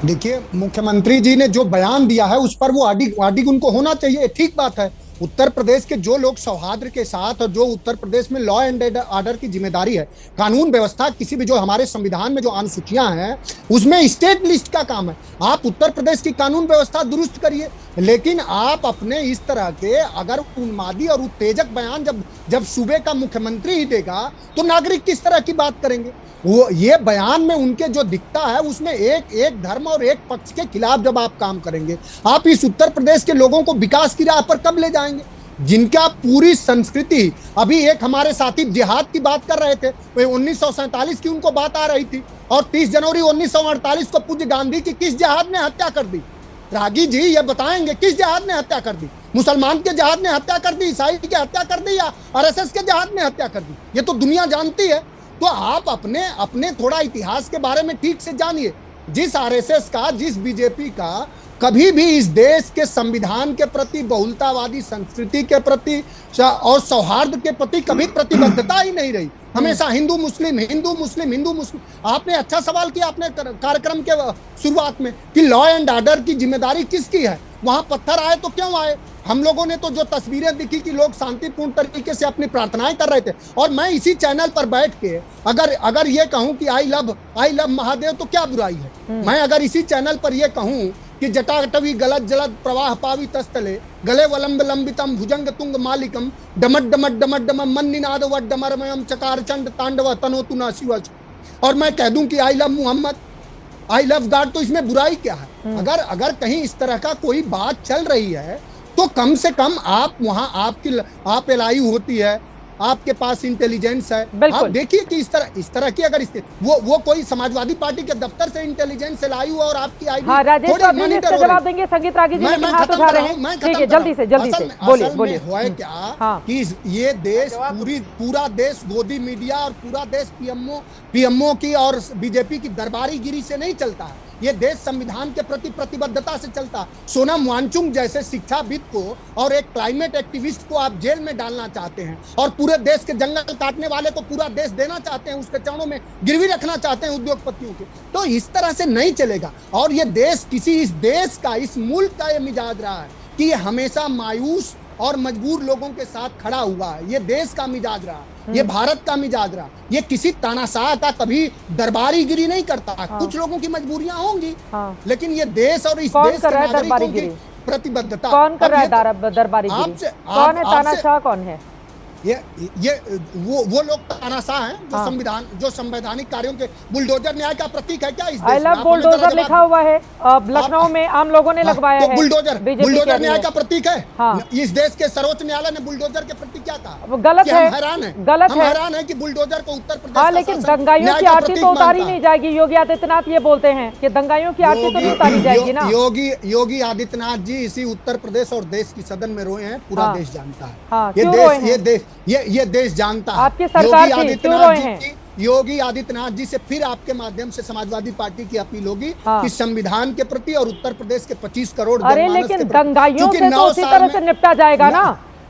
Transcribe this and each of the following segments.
देखिए, मुख्यमंत्री जी ने जो बयान दिया है उस पर वो आडिग उनको होना चाहिए, ठीक बात है। उत्तर प्रदेश के जो लोग सौहार्द के साथ और जो उत्तर प्रदेश में लॉ एंड ऑर्डर की जिम्मेदारी है, कानून व्यवस्था किसी भी, जो हमारे संविधान में जो अनुसूचियां हैं उसमें स्टेट लिस्ट का काम है। आप उत्तर प्रदेश की कानून व्यवस्था दुरुस्त करिए, लेकिन आप अपने इस तरह के अगर उन्मादी और उत्तेजक बयान जब जब सूबे का मुख्यमंत्री ही देगा तो नागरिक किस तरह की बात करेंगे। वो ये बयान में उनके जो दिखता है उसमें एक एक धर्म और एक पक्ष के खिलाफ जब आप काम करेंगे, आप इस उत्तर प्रदेश के लोगों को विकास की राह पर कब ले जाएंगे, जिनका पूरी संस्कृति। अभी एक हमारे साथी जिहाद की बात कर रहे थे, 1947 की उनको बात आ रही थी, और 30 जनवरी 1948 को पूज्य गांधी की किस जिहाद ने हत्या कर दी। रागी जी ये बताएंगे किस जिहाद ने हत्या कर दी? मुसलमान के जिहाद ने हत्या कर दी, ईसाई की हत्या कर दी, या आरएसएस के जिहाद ने हत्या कर दी? ये तो दुनिया जानती है। तो आप अपने अपने थोड़ा इतिहास के बारे में ठीक से जानिए। जिस आरएसएस का, जिस बीजेपी का कभी भी इस देश के संविधान के प्रति, बहुलतावादी संस्कृति के प्रति और सौहार्द के प्रति कभी प्रतिबद्धता ही नहीं रही, हमेशा हिंदू मुस्लिम हिंदू मुस्लिम हिंदू मुस्लिम। आपने अच्छा सवाल किया आपने कार्यक्रम के शुरुआत में कि लॉ एंड ऑर्डर की जिम्मेदारी किसकी है। वहां पत्थर आए तो क्यों आए? हम लोगों ने तो जो तस्वीरें दिखी कि लोग शांतिपूर्ण तरीके से अपनी प्रार्थनाएं कर रहे थे, और मैं इसी चैनल पर बैठ के अगर ये कहूं कि आई लव महादेव तो क्या बुराई है। मैं अगर इसी चैनल पर ये कहूं कि जटाटवी गलत जलद प्रवाह पावी तस्तले गले वलंब लंबितम भुजंग तुंग मालिकम डमट डमट डमट डम मन निनाद वट डमरमयम चकार चंड तांडव तनोतु ना शिवच, और मैं कह दूं कि I love Muhammad, I love God, तो इसमें बुराई क्या है? अगर कहीं इस तरह का कोई बात चल रही है तो कम से कम आप वहां आप एलआईयू होती है, आपके पास इंटेलिजेंस है, आप देखिए कि इस तरह की अगर वो कोई समाजवादी पार्टी के दफ्तर से इंटेलिजेंस एलआईयू और आपकी आईडी हाँ, राजेश चौधरी इसका जवाब देंगे। संगीत रागी जी लेकिन हाथ उठा रहे हैं। ठीक है, जल्दी से बोलिए। हुआ क्या कि ये देश पूरा देश गोदी मीडिया और पूरा देश पीएमओ की और बीजेपी की दरबारीगिरी से नहीं चलता है। ये देश संविधान के प्रति प्रतिबद्धता से चलता। सोनम वांगचुक जैसे शिक्षाविद को और एक क्लाइमेट एक्टिविस्ट को आप जेल में डालना चाहते हैं, और पूरे देश के जंगल काटने वाले को पूरा देश देना चाहते हैं, उसके चरणों में गिरवी रखना चाहते हैं उद्योगपतियों के। तो इस तरह से नहीं चलेगा। और ये देश इस देश का, इस मुल्क का ये मिजाज रहा है कि ये हमेशा मायूस और मजबूर लोगों के साथ खड़ा हुआ है। ये देश का मिजाज रहा, ये भारत का मिजाज रहा। ये किसी तानाशाह का कभी दरबारीगिरी नहीं करता। कुछ लोगों की मजबूरियां होंगी, लेकिन ये देश और इस देश के नागरिकों की प्रतिबद्धता। कौन कर रहा है दरबारीगिरी? कौन है तानाशाह? कौन है ये वो लोग तानाशाह हैं जो संवैधानिक कार्यों के बुलडोजर न्याय का प्रतीक है क्या इस देश में? आई लव बुलडोजर लिखा हुआ है, लखनऊ में आम लोगों ने लगवाया है। बुलडोजर न्याय का प्रतीक है। इस देश के सर्वोच्च न्यायालय ने बुलडोजर के प्रति क्या कहा? गलत है, हम हैरान है कि बुलडोजर को उत्तर प्रदेश। हाँ, लेकिन दंगाइयों की आरती तो उतारी नहीं जाएगी। योगी आदित्यनाथ ये बोलते हैं कि दंगाइयों की आरती तो नहीं उतारी जाएगी ना। योगी आदित्यनाथ जी इसी उत्तर प्रदेश और देश की सदन में रोए हैं, पूरा देश जानता है। ये देश जानता है। आपकी सरकार क्यों रोए हैं? योगी आदित्यनाथ जी से फिर आपके माध्यम से समाजवादी पार्टी की अपील होगी कि संविधान के प्रति और उत्तर प्रदेश के 25 करोड़ अरे लेकिन दंगाइयों से तो उसी तरह से निपटा जाएगा ना।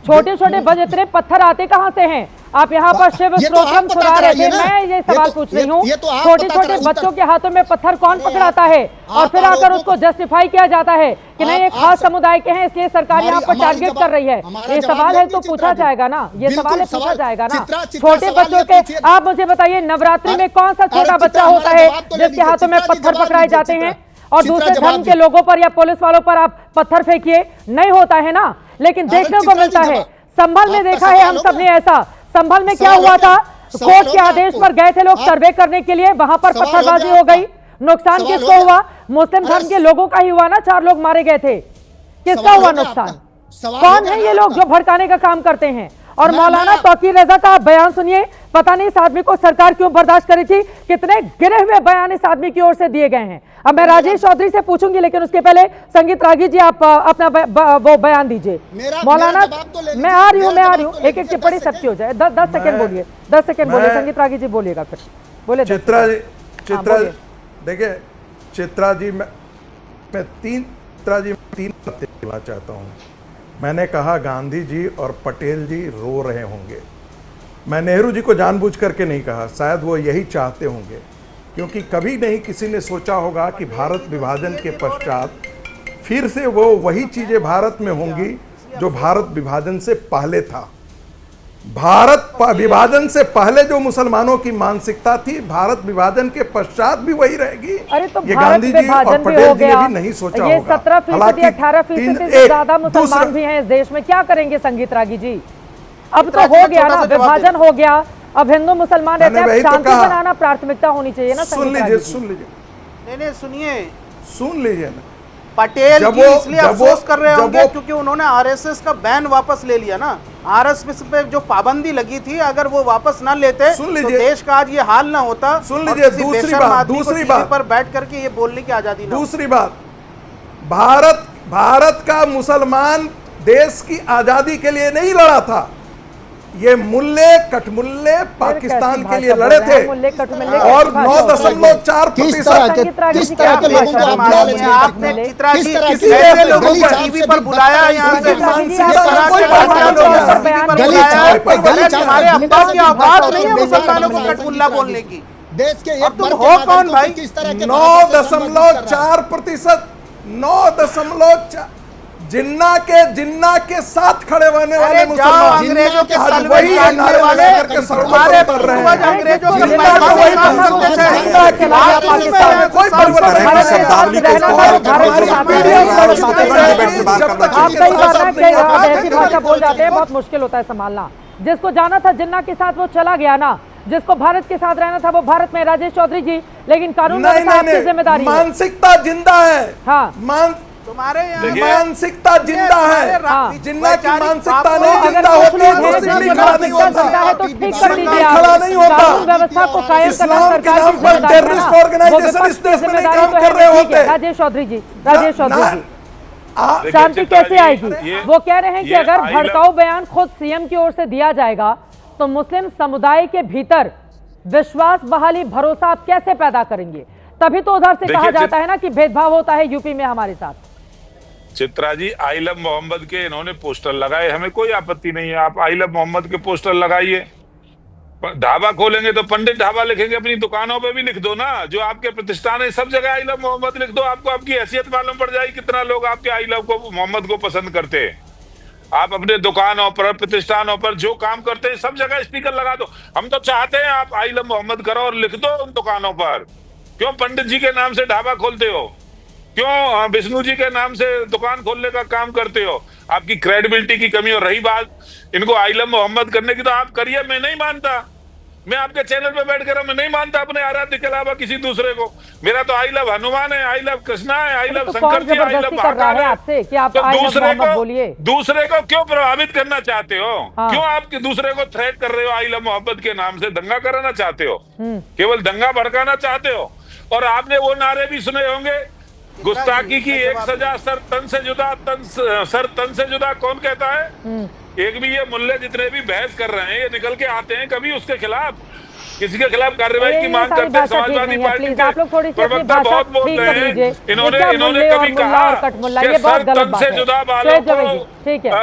छोटे छोटे इतने पत्थर आते कहाँ से हैं? आप यहाँ पर शिव स्तोत्रम सुना रहे थे। मैं ये सवाल पूछ रही हूँ, छोटे छोटे बच्चों के हाथों में पत्थर कौन पकड़ाता है? और फिर आकर उसको जस्टिफाई किया जाता है कि नहीं, एक खास समुदाय के हैं इसलिए सरकार यहाँ पर टारगेट कर रही है। ये सवाल है तो पूछा जाएगा ना, ये सवाल है पूछा जाएगा ना। छोटे बच्चों के, आप मुझे बताइए, नवरात्रि में कौन सा छोटा बच्चा होता है जिसके हाथों में पत्थर पकड़ाए जाते हैं? और दूसरे धर्म के लोगों पर या पुलिस वालों पर आप पत्थर फेंकिए, नहीं होता है ना। लेकिन देखने को मिलता है, संभल में देखा है हम सबने ऐसा। संभल में क्या हुआ था? कोर्ट के आदेश पर गए थे लोग सर्वे करने के लिए, वहां पर पत्थरबाजी हो गई। नुकसान किसको हुआ? मुस्लिम धर्म के लोगों का ही हुआ ना। 4 लोग मारे गए थे, किसका हुआ नुकसान? कौन है ये लोग जो भड़काने का काम करते हैं? और मौलाना तौकीर रजा का बयान सुनिए। पता नहीं इस आदमी को सरकार क्यों बर्दाश्त करी थी। कितने गिरे हुए बयान इस आदमी की ओर से दिए गए हैं। अब मैं राजेश चौधरी से पूछूंगी, लेकिन उसके पहले संगीत रागी जी आप अपना वो बयान दीजिए। मौलाना, मैं आ रही हूँ, एक एक टिप्पणी सबकी हो जाए। 10 सेकंड बोलिए, 10 सेकंड बोलिए। संगीत रागी जी बोलिएगा, फिर बोले। चित्रा देखिए, चित्रा जी मैं तीन बातें कहना चाहता हूँ। मैंने कहा गांधी जी और पटेल जी रो रहे होंगे। मैं नेहरू जी को जानबूझ करके नहीं कहा, शायद वो यही चाहते होंगे क्योंकि कभी नहीं किसी ने सोचा होगा कि भारत विभाजन के पश्चात फिर से वो वही चीजें भारत में होंगी जो भारत विभाजन से पहले था। भारत विभाजन से पहले जो मुसलमानों की मानसिकता थी, भारत विभाजन के पश्चात भी वही रहेगी। अरे तो ये भारत गांधी जी और विभाजन भी पटेल हो जी ने गया, भी नहीं सोचा ये होगा। 17% 18% से ज्यादा मुसलमान भी हैं इस देश में, क्या करेंगे संगीत रागी जी? अब तो हो गया ना, विभाजन हो गया, अब हिंदू मुसलमान रहते हैं, शांति बनाना प्राथमिकता होनी चाहिए ना। सुन लीजिए, सुन लीजिए, नहीं सुनिए, सुन लीजिए ना। पटेल जी इसलिए अफसोस कर रहे होंगे क्योंकि उन्होंने आरएसएस का बैन वापस ले लिया ना। आरएसएस पे जो पाबंदी लगी थी, अगर वो वापस ना लेते तो देश का आज ये हाल ना होता। सुन लीजिए, दूसरी बात पर बैठ करके ये बोलने की आजादी ना। दूसरी बात, भारत का मुसलमान देश की आजादी के लिए नहीं लड़ा था, ये मुल्ले कटमुल्ले पाकिस्तान के लिए लड़े थे और 9.4% किस तरह के लोगों को आपने ऐसे लोगों को टीवी पर बुलाया, यहाँ से हमारे अब्बा की औकात नहीं है मुसलमानों को कटमुल्ला बोलने की। देश के और तुम हो कौन भाई? 9.4%, 9.4 जिन्ना के साथ खड़े होने वाले मुसलमान, अंग्रेजों के आज वही नारे लगा करके सड़कों पर रहे हैं। अंग्रेजों के कोई परिवर्तन भाषा बोल जाते हैं, बहुत मुश्किल होता है संभालना। जिसको जाना था जिन्ना के साथ वो चला गया ना, जिसको भारत के साथ रहना था वो भारत में। राजेश चौधरी जी, लेकिन कानून व्यवस्था आपकी जिम्मेदारी है। मानसिकता जिंदा है। हाँ, तुम्हारे मानसिकता जिंदा है। जिन्ना की मानसिकता नहीं जिंदा होती खड़ा नहीं होता, तो ठीक कर दीजिए। कानून व्यवस्था को कायम करना सरकार की जिम्मेदारी है। इस देश में नहीं काम कर रहे होते। राजेश चौधरी जी, शांति कैसे आएगी? वो कह रहे हैं कि अगर भड़काऊ बयान खुद सीएम की ओर से दिया जाएगा तो मुस्लिम समुदाय के भीतर विश्वास बहाली, भरोसा आप कैसे पैदा करेंगे? तभी तो उधर से कहा जाता है ना कि भेदभाव होता है यूपी में हमारे साथ। चित्रा जी, आई लव मोहम्मद के इन्होंने पोस्टर लगाए, हमें कोई आपत्ति नहीं है, आप आई लव मोहम्मद के पोस्टर लगाइए। ढाबा खोलेंगे तो पंडित ढाबा लिखेंगे, अपनी दुकानों पे भी लिख दो ना, जो आपके प्रतिष्ठान है सब जगह आई लव मोहम्मद लिख दो। आपको आपकी हैसियत मालूम पड़ जाएगी कितना लोग आपके आई लव को मोहम्मद को पसंद करते हैं। आप अपने दुकानों पर, प्रतिष्ठानों पर जो काम करते हैं सब जगह स्पीकर लगा दो। हम तो चाहते हैं आप आई लव मोहम्मद करो और लिख दो उन दुकानों पर। क्यों पंडित जी के नाम से ढाबा खोलते हो? क्यों विष्णु जी के नाम से दुकान खोलने का काम करते हो? आपकी क्रेडिबिलिटी की कमी। और रही बात इनको आई लव मोहम्मद करने की, तो आप करिए, मैं नहीं मानता। मैं आपके चैनल पे बैठ कर मैं नहीं मानता अपने आराध्य के अलावा किसी दूसरे को। मेरा तो आई लव हनुमान है, आई लव कृष्णा है, I love Shankar ji, I love Mahakal है। तो दूसरे को क्यों प्रभावित करना चाहते हो? क्यों आप दूसरे को थ्रेट कर रहे हो? आई लव मोहब्बत के नाम से दंगा कराना चाहते हो, केवल दंगा भड़काना चाहते हो। और आपने वो नारे भी सुने होंगे, गुस्ताखी की एक सजा सर तन से जुदा, सर तन से जुदा कौन कहता है? एक भी ये मुल्ले जितने भी बहस कर रहे हैं ये निकल के आते हैं कभी उसके खिलाफ, किसी के खिलाफ कार्रवाई की मांग करते हैं? समाजवादी पार्टी के प्रवक्ता बहुत बोल रहे हैं, इन्होंने कभी कहा कि सर तन से जुदा वालों को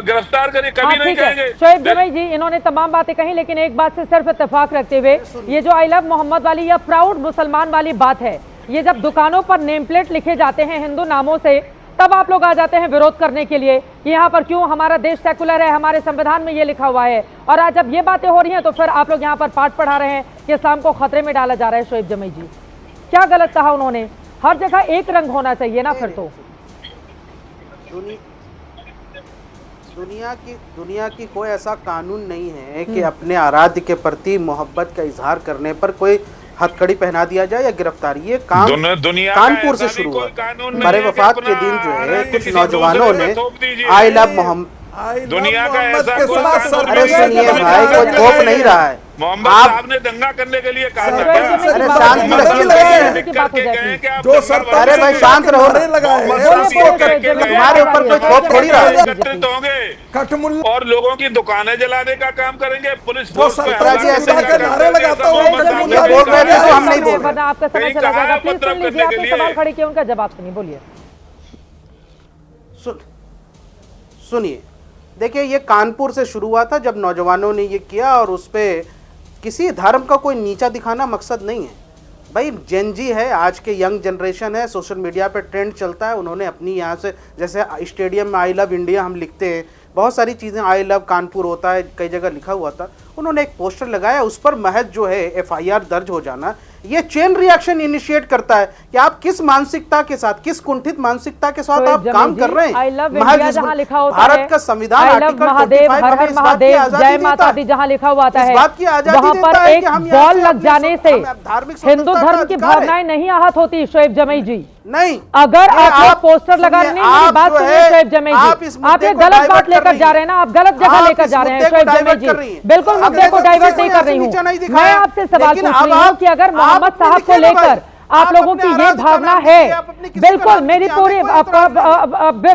गिरफ्तार करिए, कभी नहीं कहेंगे। शोएब जमई जी, इन्होंने तमाम बातें कही, लेकिन एक बात से सिर्फ इत्तेफाक रखते हुए, ये जो आई लव मोहम्मद वाली या प्राउड मुसलमान वाली बात है, ये जब दुकानों पर नेम प्लेट लिखे जाते हैं हिंदू नामों से, तब आप लोग आ जाते हैं विरोध करने के लिए। यहाँ पर क्यों, हमारा देश सेकुलर है, हमारे संविधान में ये लिखा हुआ है। और आज जब ये बातें हो रही हैं तो फिर आप लोग यहाँ पर पाठ पढ़ा रहे हैं कि इस्लाम को खतरे में डाला जा रहा है। शोएब जमई जी, क्या गलत कहा उन्होंने? हर जगह एक रंग होना चाहिए ना फिर तो। दुनिया की कोई ऐसा कानून नहीं है कि अपने आराध्य के प्रति मोहब्बत का इजहार करने पर कोई हथकड़ी पहना दिया जाए या गिरफ्तारी। ये काम कानपुर से शुरू हुआ। बड़े वफात के दिन जो है कुछ नौजवानों ने आई लव मोहम्मद, दुनिया का ऐसा अरे सुनिए भाई, कोई थोप नहीं रहा है। मोहम्मद साहब ने दंगा करने के लिए कहा था। अरे शांति रखिए, अरे भाई शांत रहो, हमारे ऊपर कोई थोप थोड़ी रहा है। एकत्रित होंगे और लोगों की दुकानें जलाने का काम करेंगे, पुलिस फोर्स बोल रहे थे तो हम नहीं बोल रहे। आपका समय चला जाएगा, प्लीज सुन लीजिए, आपने सवाल खड़े किए, उनका जवाब सुनिए। बोलिए। सुनिए, देखिए, ये कानपुर से शुरू हुआ था जब नौजवानों ने ये किया, और उस पे किसी धर्म का कोई नीचा दिखाना मकसद नहीं है। भाई जेन जी है, आज के यंग जनरेशन है, सोशल मीडिया पे ट्रेंड चलता है, उन्होंने अपनी यहाँ से, जैसे स्टेडियम में आई लव इंडिया हम लिखते हैं, बहुत सारी चीज़ें आई लव कानपुर होता है, कई जगह लिखा हुआ था, उन्होंने एक पोस्टर लगाया, उस पर महज जो है FIR दर्ज हो जाना, ये चेन रिएक्शन इनिशिएट करता है कि आप किस मानसिकता के साथ, किस कुंठित मानसिकता के साथ आप काम कर रहे हैं। भारत का संविधान आर्टिकल 45 हमें इस बात की आजादी देता है, जहाँ लिखा हुआ है इस बात की आजादी वहाँ देता पर है एक कि हम बॉल लग जाने से धार्मिक हिंदू धर्म की भावनाएं नहीं आहत होती। शोएब जमई जी, नहीं, अगर आप पोस्टर लगा रहे हैं, मेरी बात सुनिए शोएब जमई जी, आप ये गलत बात लेकर जा रहे हैं ना, आप गलत जगह लेकर जा रहे हैं शोएब जमई जी। बिल्कुल मुद्दे को डाइवर्ट नहीं कर रही हूँ मैं, आपसे सवाल पूछ रही हूँ कि अगर मोहम्मद साहब को लेकर आप लोगों की ये भावना है, बिल्कुल मेरी पूरी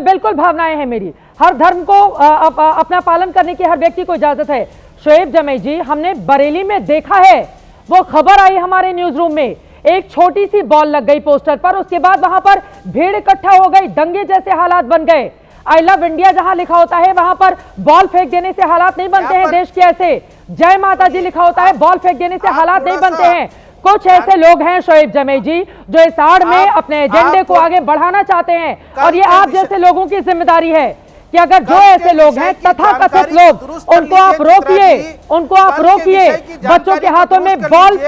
बिल्कुल भावनाएं हैं मेरी, हर धर्म को अपना पालन करने की हर व्यक्ति को इजाजत है। शोएब जमई जी, हमने बरेली में देखा है, वो खबर आई हमारे न्यूज रूम में, एक छोटी सी बॉल लग गई पोस्टर पर, उसके बाद वहां पर भीड़ इकट्ठा हो गई, दंगे जैसे हालात बन गए। आई लव इंडिया जहां लिखा होता है वहां पर बॉल फेंक देने से हालात नहीं बनते हैं देश के, ऐसे जय माता जी लिखा होता है, बॉल फेंक देने से हालात नहीं बनते हैं। कुछ ऐसे लोग हैं शोएब जमई जी जो इस आड़ में अपने एजेंडे को आगे बढ़ाना चाहते हैं, और ये आप जैसे लोगों की जिम्मेदारी है कि अगर जो ऐसे लोग हैं तथाकथित लोग, उनको आप रोकिए, उनको आप रोकिए, बच्चों के हाथों में बॉल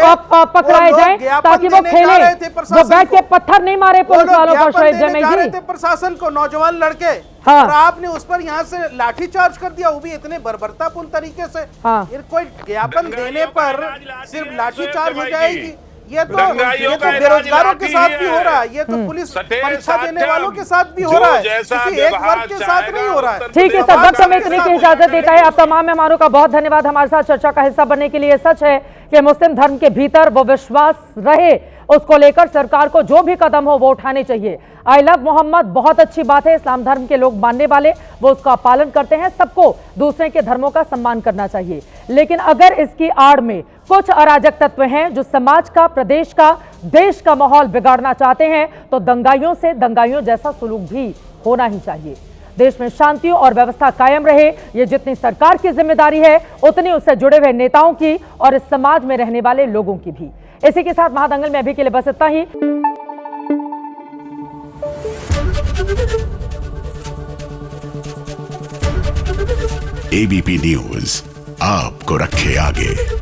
पकड़ाए जाएं ताकि वो खेले, वो बैठ के पत्थर नहीं मारे पुलिस वालों पर। शोएब जमई जी, प्रशासन को नौजवान लड़के, हाँ, और आपने उस पर यहाँ से लाठीचार्ज कर दिया, वो भी इतने बर्बरतापूर्ण तरीके से। हाँ, कोई ज्ञापन देने पर सिर्फ लाठीचार्ज हो जाएगी, ये तो बेरोजगारों के साथ भी हो रहा है, ये तो पुलिस परीक्षा देने वालों के साथ भी हो रहा है, किसी एक वर्ग के साथ नहीं हो रहा है। ठीक है सर, वक्त हमें इतनी की इजाजत देता है। आप तमाम मेहमानों का बहुत धन्यवाद हमारे साथ चर्चा का हिस्सा बनने के लिए। सच है कि मुस्लिम धर्म के भीतर वो विश्वास रहे, उसको लेकर सरकार को जो भी कदम हो वो उठाने चाहिए। आई लव मोहम्मद बहुत अच्छी बात है, इस्लाम धर्म के लोग मानने वाले वो उसका पालन करते हैं, सबको दूसरे के धर्मों का सम्मान करना चाहिए। लेकिन अगर इसकी आड़ में कुछ अराजक तत्व हैं जो समाज का, प्रदेश का, देश का माहौल बिगाड़ना चाहते हैं, तो दंगाइयों से दंगाइयों जैसा सुलूक भी होना ही चाहिए। देश में शांति और व्यवस्था कायम रहे, ये जितनी सरकार की जिम्मेदारी है उतनी उससे जुड़े हुए नेताओं की और इस समाज में रहने वाले लोगों की भी। इसी के साथ महादंगल में अभी के लिए बस इतना ही। ABP न्यूज आपको रखे आगे।